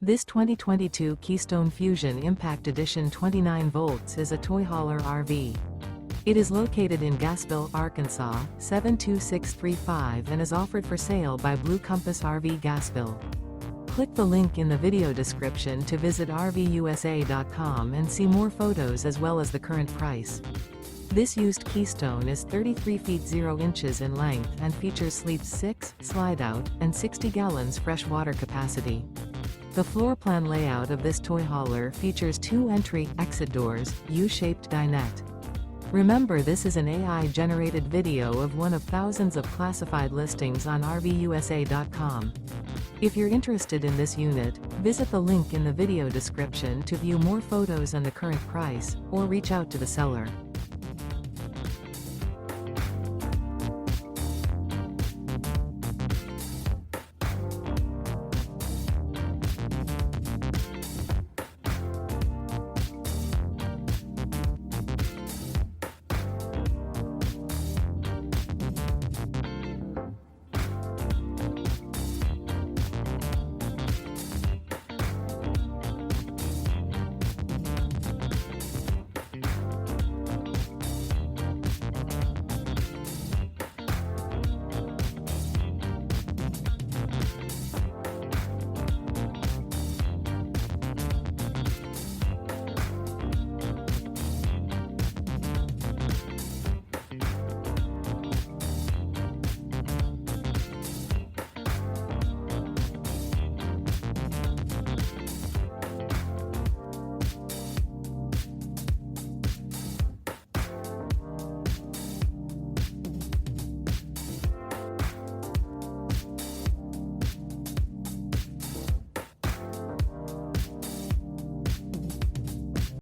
This 2022 Keystone Fuzion Impact Edition 29 volts is a toy hauler RV. It is located in Gassville, Arkansas, 72635 and is offered for sale by Blue Compass RV Gassville. Click the link in the video description to visit RVUSA.com and see more photos as well as the current price. This used Keystone is 33 feet 0 inches in length and features sleeps 6, Slideout, and 60 gallons fresh water capacity. The floor plan layout of this toy hauler features 2 entry/exit doors, U-shaped dinette. Remember, this is an AI-generated video of one of thousands of classified listings on RVUSA.com. If you're interested in this unit, visit the link in the video description to view more photos and the current price, or reach out to the seller.